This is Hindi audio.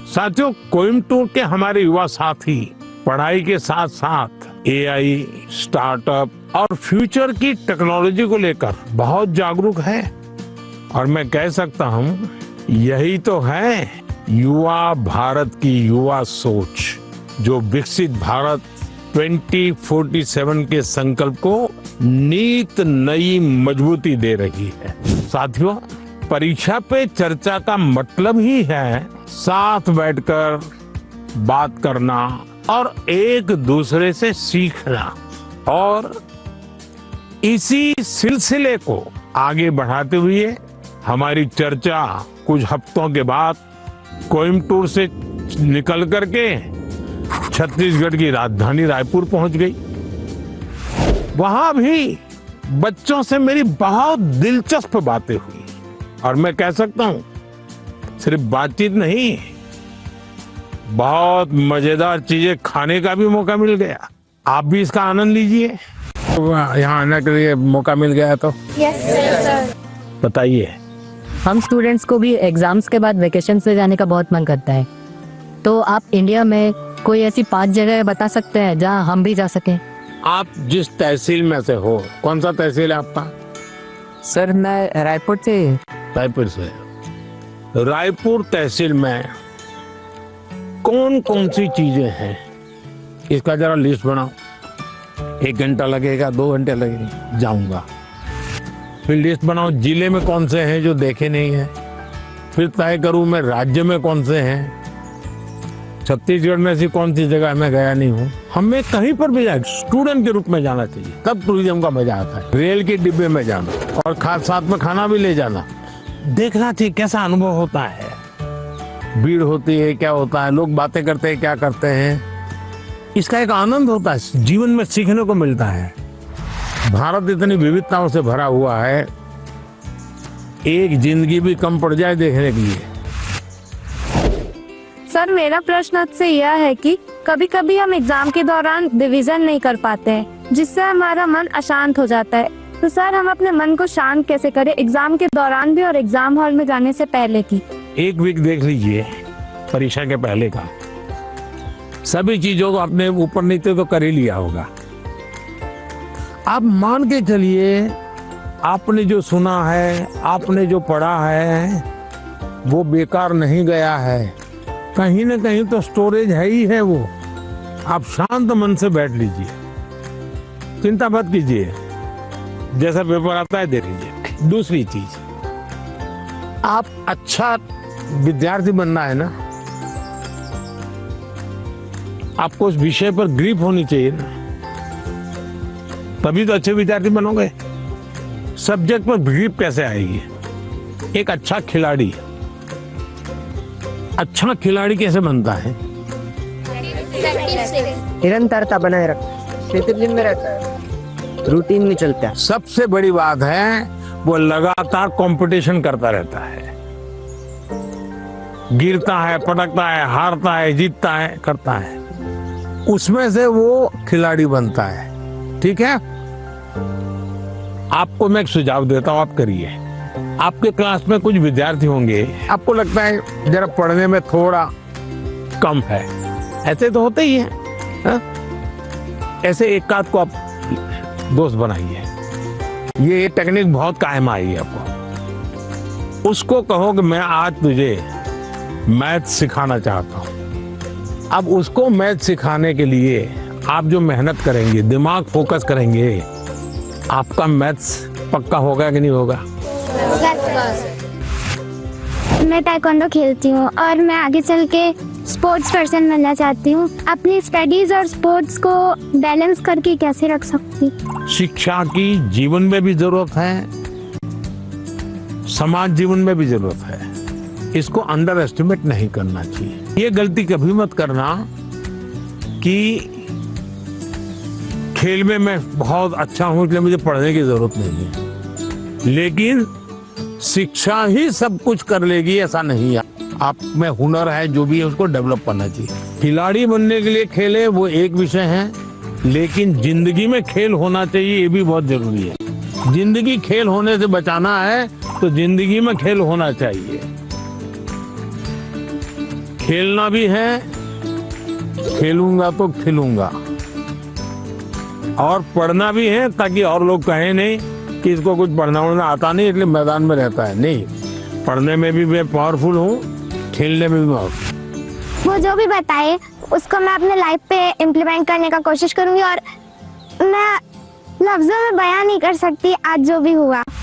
साथियों, कोयम्बटूर के हमारे युवा साथी पढ़ाई के साथ साथ एआई, स्टार्टअप और फ्यूचर की टेक्नोलॉजी को लेकर बहुत जागरूक है। और मैं कह सकता हूँ, यही तो है युवा भारत की युवा सोच, जो विकसित भारत 2047 के संकल्प को नीत नई मजबूती दे रही है। साथियों, परीक्षा पे चर्चा का मतलब ही है साथ बैठकर बात करना और एक दूसरे से सीखना। और इसी सिलसिले को आगे बढ़ाते हुए हमारी चर्चा कुछ हफ्तों के बाद कोयम्बटूर से निकल करके छत्तीसगढ़ की राजधानी रायपुर पहुंच गई। वहां भी बच्चों से मेरी बहुत दिलचस्प बातें हुई और मैं कह सकता हूं, सिर्फ बातचीत नहीं, बहुत मजेदार चीजें खाने का भी मौका मिल गया। आप भी इसका आनंद लीजिए। यहाँ आने के लिए मौका मिल गया तो यस सर। बताइए। हम स्टूडेंट्स को भी एग्जाम्स के बाद वेकेशन से जाने का बहुत मन करता है, तो आप इंडिया में कोई ऐसी 5 जगह बता सकते हैं जहां हम भी जा सकें? आप जिस तहसील में से हो, कौन सा तहसील है आपका? सर मैं रायपुर से। रायपुर से। रायपुर तहसील में कौन कौन सी चीजें हैं, इसका जरा लिस्ट बनाओ। 1 घंटा लगेगा, 2 घंटे लगेंगे, जाऊंगा। फिर लिस्ट बनाओ जिले में कौन से हैं जो देखे नहीं है। फिर तय करूं मैं राज्य में कौन से हैं। छत्तीसगढ़ में ऐसी कौन सी जगह मैं गया नहीं हूँ। हमें कहीं पर भी जाए, स्टूडेंट के रूप में जाना चाहिए, तब टूरिज्म का मजा आता है। रेल के डिब्बे में जाना और साथ में खाना भी ले जाना, देखना चाहिए कैसा अनुभव होता है। भीड़ होती है, क्या होता है, लोग बातें करते हैं, क्या करते हैं, इसका एक आनंद होता है, जीवन में सीखने को मिलता है। भारत इतनी विविधताओं से भरा हुआ है, एक जिंदगी भी कम पड़ जाए देखने के लिए। सर मेरा प्रश्न आपसे यह है कि कभी कभी हम एग्जाम के दौरान रिवीजन नहीं कर पाते हैं, जिससे हमारा मन अशांत हो जाता है। तो सर हम अपने मन को शांत कैसे करें, एग्जाम के दौरान भी और एग्जाम हॉल में जाने से पहले की? 1 वीक देख लीजिए परीक्षा के पहले का, सभी चीजों को अपने ऊपर नीचे तो कर ही लिया होगा। आप मान के चलिए, आपने जो सुना है, आपने जो पढ़ा है, वो बेकार नहीं गया है, कहीं ना कहीं तो स्टोरेज है ही है वो। आप शांत मन से बैठ लीजिए, चिंता मत कीजिए, जैसा पेपर आता है दे लीजिए। दूसरी चीज, आप अच्छा विद्यार्थी बनना है ना, आपको उस विषय पर ग्रिप होनी चाहिए ना, तभी तो अच्छे विद्यार्थी बनोगे। सब्जेक्ट पर ग्रिप कैसे आएगी? एक अच्छा खिलाड़ी कैसे बनता है? निरंतरता बनाए रख, डिसिप्लिन में रहता है, रूटीन में चलता है। सबसे बड़ी बात है, वो लगातार कंपटीशन करता रहता है, गिरता है, पटकता है, हारता है, जीतता है, करता है, उसमें से वो खिलाड़ी बनता है। ठीक है, आपको मैं एक सुझाव देता हूं, आप करिए। आपके क्लास में कुछ विद्यार्थी होंगे, आपको लगता है जरा पढ़ने में थोड़ा कम है, ऐसे तो होते ही है, हा? ऐसे एक आध को आप दोस्त बनाइए, ये टेक्निक बहुत कायम आएगी आपको। उसको कहो कि मैं आज तुझे मैथ सिखाना चाहता हूं। अब उसको मैथ सिखाने के लिए आप जो मेहनत करेंगे, दिमाग फोकस करेंगे, आपका मैथ्स पक्का होगा कि नहीं होगा? मैं ताइक्वांडो खेलती हूँ और मैं आगे चल के स्पोर्ट्स पर्सन बनना चाहती हूँ। अपनी स्टडीज और स्पोर्ट्स को बैलेंस करके कैसे रख सकती? शिक्षा की जीवन में भी जरूरत है, समाज जीवन में भी जरूरत है, इसको अंडर एस्टिमेट नहीं करना चाहिए। ये गलती कभी मत करना कि खेल में मैं बहुत अच्छा हूं इसलिए मुझे पढ़ने की जरूरत नहीं है, लेकिन शिक्षा ही सब कुछ कर लेगी, ऐसा नहीं है। आप में हुनर है, जो भी है उसको डेवलप करना चाहिए। खिलाड़ी बनने के लिए खेले वो एक विषय है, लेकिन जिंदगी में खेल होना चाहिए, ये भी बहुत जरूरी है। जिंदगी खेल होने से बचाना है तो जिंदगी में खेल होना चाहिए। खेलना भी है, खेलूंगा तो खिलूंगा, और पढ़ना भी है ताकि और लोग कहें नहीं कि इसको कुछ पढ़ना वढ़ना आता नहीं इसलिए मैदान में रहता है। नहीं, पढ़ने में भी मैं पावरफुल हूँ, खेलने में भी पावरफुल। वो जो भी बताए उसको मैं अपने लाइफ पे इम्प्लीमेंट करने का कोशिश करूंगी और मैं लफ्जों में बयान नहीं कर सकती आज जो भी हुआ।